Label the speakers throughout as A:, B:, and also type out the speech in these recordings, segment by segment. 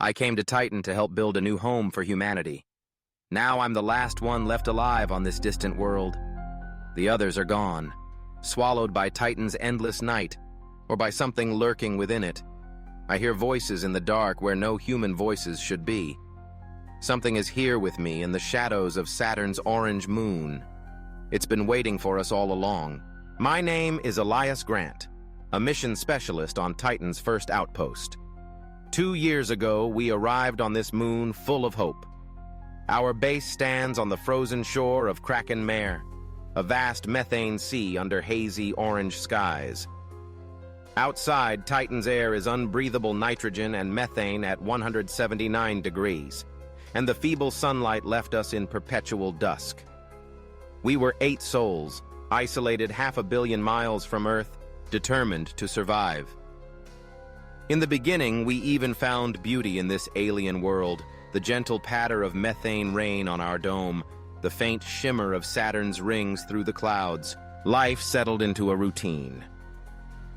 A: I came to Titan to help build a new home for humanity. Now I'm the last one left alive on this distant world. The others are gone, swallowed by Titan's endless night, or by something lurking within it. I hear voices in the dark where no human voices should be. Something is here with me in the shadows of Saturn's orange moon. It's been waiting for us all along. My name is Elias Grant, a mission specialist on Titan's first outpost. 2 years ago, we arrived on this moon full of hope. Our base stands on the frozen shore of Kraken Mare, a vast methane sea under hazy orange skies. Outside, Titan's air is unbreathable nitrogen and methane at 179 degrees, and the feeble sunlight left us in perpetual dusk. We were 8 souls, isolated 500 million miles from Earth, determined to survive. In the beginning, we even found beauty in this alien world, the gentle patter of methane rain on our dome, the faint shimmer of Saturn's rings through the clouds. Life settled into a routine.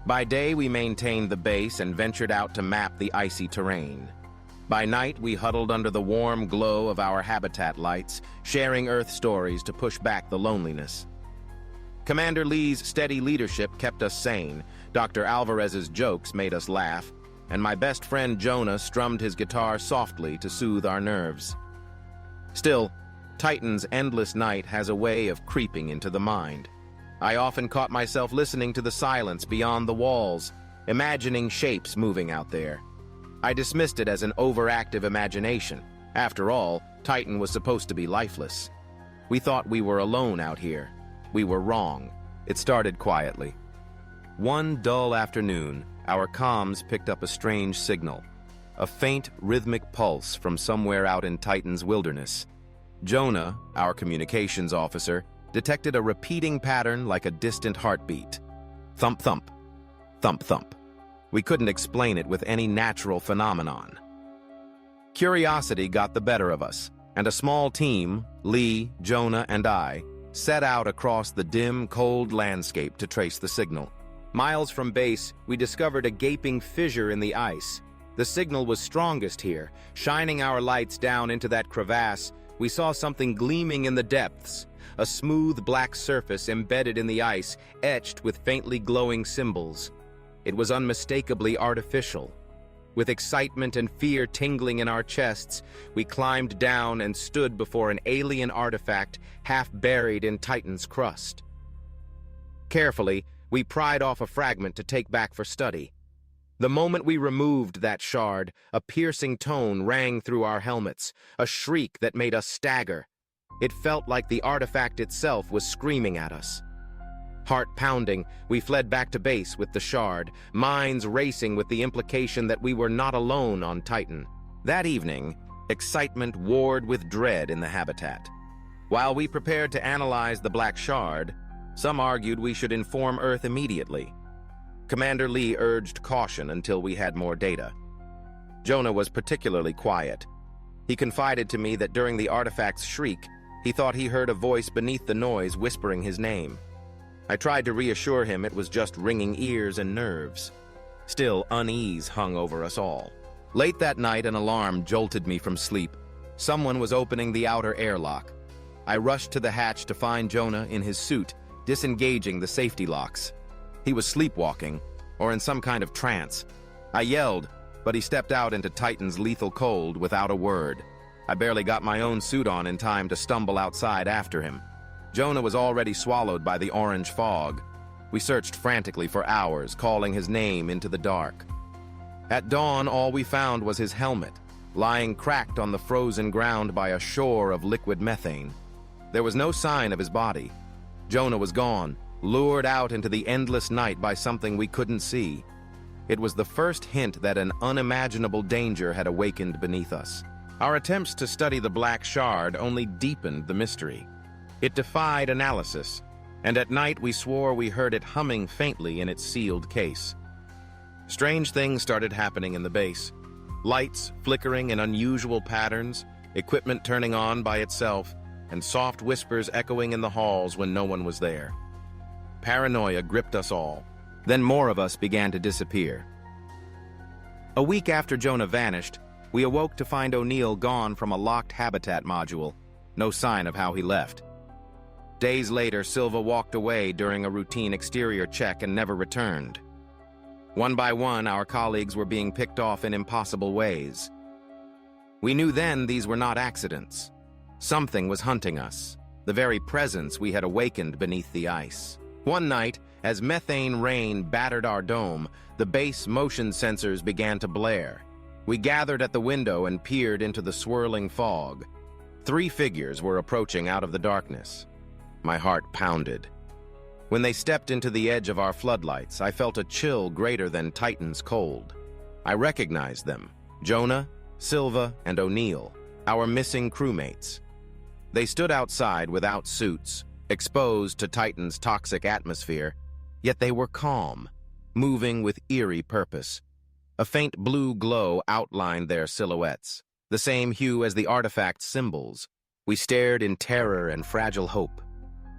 A: By day, we maintained the base and ventured out to map the icy terrain. By night, we huddled under the warm glow of our habitat lights, sharing Earth stories to push back the loneliness. Commander Lee's steady leadership kept us sane, Dr. Alvarez's jokes made us laugh, and my best friend Jonah strummed his guitar softly to soothe our nerves. Still, Titan's endless night has a way of creeping into the mind. I often caught myself listening to the silence beyond the walls, imagining shapes moving out there. I dismissed it as an overactive imagination. After all, Titan was supposed to be lifeless. We thought we were alone out here. We were wrong. It started quietly. One dull afternoon, our comms picked up a strange signal, a faint, rhythmic pulse from somewhere out in Titan's wilderness. Jonah, our communications officer, detected a repeating pattern like a distant heartbeat. Thump, thump, thump, thump. We couldn't explain it with any natural phenomenon. Curiosity got the better of us, and a small team, Lee, Jonah, and I, set out across the dim, cold landscape to trace the signal. Miles from base, we discovered a gaping fissure in the ice. The signal was strongest here. Shining our lights down into that crevasse, we saw something gleaming in the depths, a smooth black surface embedded in the ice, etched with faintly glowing symbols. It was unmistakably artificial. With excitement and fear tingling in our chests, we climbed down and stood before an alien artifact half buried in Titan's crust. Carefully, we pried off a fragment to take back for study. The moment we removed that shard, a piercing tone rang through our helmets, a shriek that made us stagger. It felt like the artifact itself was screaming at us. Heart pounding, we fled back to base with the shard, minds racing with the implication that we were not alone on Titan. That evening, excitement warred with dread in the habitat. While we prepared to analyze the black shard, some argued we should inform Earth immediately. Commander Lee urged caution until we had more data. Jonah was particularly quiet. He confided to me that during the artifact's shriek, he thought he heard a voice beneath the noise whispering his name. I tried to reassure him it was just ringing ears and nerves. Still, unease hung over us all. Late that night, an alarm jolted me from sleep. Someone was opening the outer airlock. I rushed to the hatch to find Jonah in his suit, disengaging the safety locks. He was sleepwalking, or in some kind of trance. I yelled, but he stepped out into Titan's lethal cold without a word. I barely got my own suit on in time to stumble outside after him. Jonah was already swallowed by the orange fog. We searched frantically for hours, calling his name into the dark. At dawn, all we found was his helmet, lying cracked on the frozen ground by a shore of liquid methane. There was no sign of his body. Jonah was gone, lured out into the endless night by something we couldn't see. It was the first hint that an unimaginable danger had awakened beneath us. Our attempts to study the black shard only deepened the mystery. It defied analysis, and at night we swore we heard it humming faintly in its sealed case. Strange things started happening in the base. Lights flickering in unusual patterns, equipment turning on by itself, and soft whispers echoing in the halls when no one was there. Paranoia gripped us all. Then more of us began to disappear. A week after Jonah vanished, We awoke to find O'Neill gone from a locked habitat module. No sign of how he left. Days later, Silva walked away during a routine exterior check and never returned. One by one, our colleagues were being picked off in impossible ways. We knew then these were not accidents. Something was hunting us, the very presence we had awakened beneath the ice. One night, as methane rain battered our dome, the base motion sensors began to blare. We gathered at the window and peered into the swirling fog. 3 figures were approaching out of the darkness. My heart pounded. When they stepped into the edge of our floodlights, I felt a chill greater than Titan's cold. I recognized them: Jonah, Silva, and O'Neill, our missing crewmates. They stood outside without suits, exposed to Titan's toxic atmosphere, yet they were calm, moving with eerie purpose. A faint blue glow outlined their silhouettes, the same hue as the artifact's symbols. We stared in terror and fragile hope.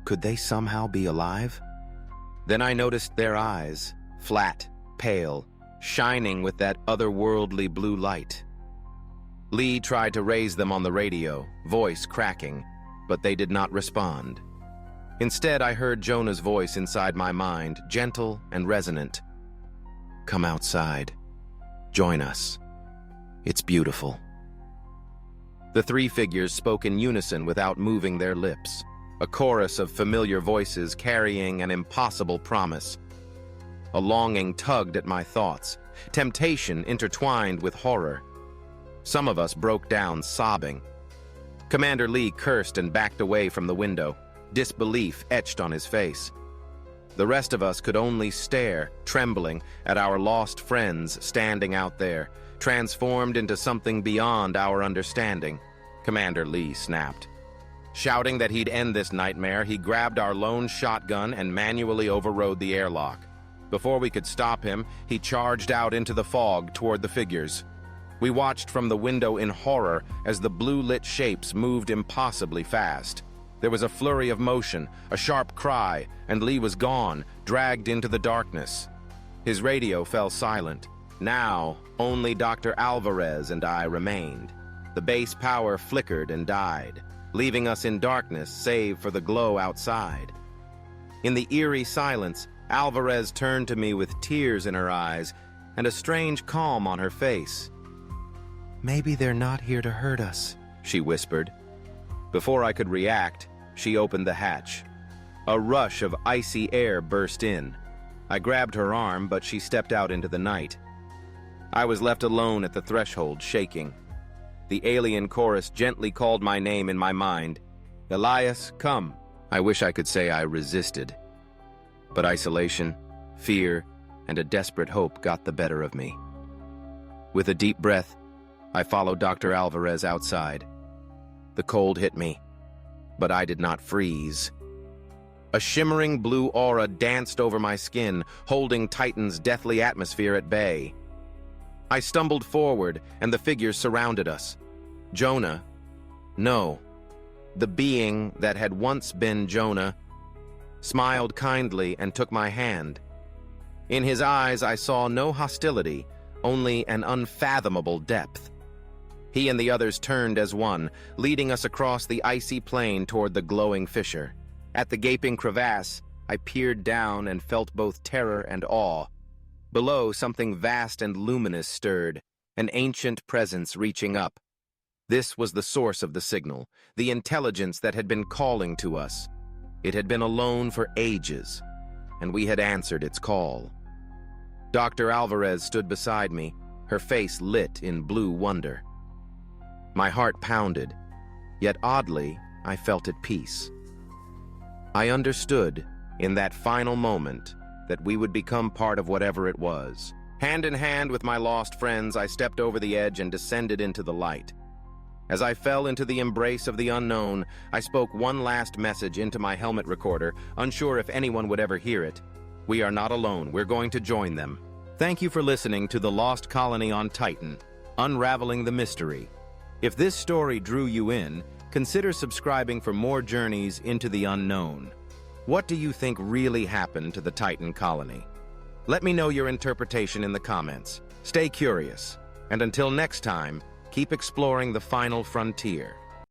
A: Could they somehow be alive? Then I noticed their eyes, flat, pale, shining with that otherworldly blue light. Lee tried to raise them on the radio, voice cracking, but they did not respond. Instead, I heard Jonah's voice inside my mind, gentle and resonant. "Come outside. Join us. It's beautiful." The 3 figures spoke in unison without moving their lips, a chorus of familiar voices carrying an impossible promise. A longing tugged at my thoughts, temptation intertwined with horror. Some of us broke down sobbing. Commander Lee cursed and backed away from the window, disbelief etched on his face. The rest of us could only stare, trembling, at our lost friends standing out there, transformed into something beyond our understanding. Commander Lee snapped. Shouting that he'd end this nightmare, he grabbed our lone shotgun and manually overrode the airlock. Before we could stop him, he charged out into the fog toward the figures. We watched from the window in horror as the blue-lit shapes moved impossibly fast. There was a flurry of motion, a sharp cry, and Lee was gone, dragged into the darkness. His radio fell silent. Now, only Dr. Alvarez and I remained. The base power flickered and died, leaving us in darkness save for the glow outside. In the eerie silence, Alvarez turned to me with tears in her eyes and a strange calm on her face. "Maybe they're not here to hurt us," she whispered. Before I could react, she opened the hatch. A rush of icy air burst in. I grabbed her arm, but she stepped out into the night. I was left alone at the threshold, shaking. The alien chorus gently called my name in my mind. "Elias, come." I wish I could say I resisted. But isolation, fear, and a desperate hope got the better of me. With a deep breath, I followed Dr. Alvarez outside. The cold hit me, but I did not freeze. A shimmering blue aura danced over my skin, holding Titan's deathly atmosphere at bay. I stumbled forward, and the figures surrounded us. Jonah, no, the being that had once been Jonah, smiled kindly and took my hand. In his eyes I saw no hostility, only an unfathomable depth. He and the others turned as one, leading us across the icy plain toward the glowing fissure. At the gaping crevasse, I peered down and felt both terror and awe. Below, something vast and luminous stirred, an ancient presence reaching up. This was the source of the signal, the intelligence that had been calling to us. It had been alone for ages, and we had answered its call. Dr. Alvarez stood beside me, her face lit in blue wonder. My heart pounded, yet oddly, I felt at peace. I understood, in that final moment, that we would become part of whatever it was. Hand in hand with my lost friends, I stepped over the edge and descended into the light. As I fell into the embrace of the unknown, I spoke one last message into my helmet recorder, unsure if anyone would ever hear it. We are not alone. We're going to join them. Thank you for listening to The Lost Colony on Titan, Unraveling the Mystery. If this story drew you in, consider subscribing for more journeys into the unknown. What do you think really happened to the Titan colony? Let me know your interpretation in the comments. Stay curious, and until next time, Keep exploring the final frontier.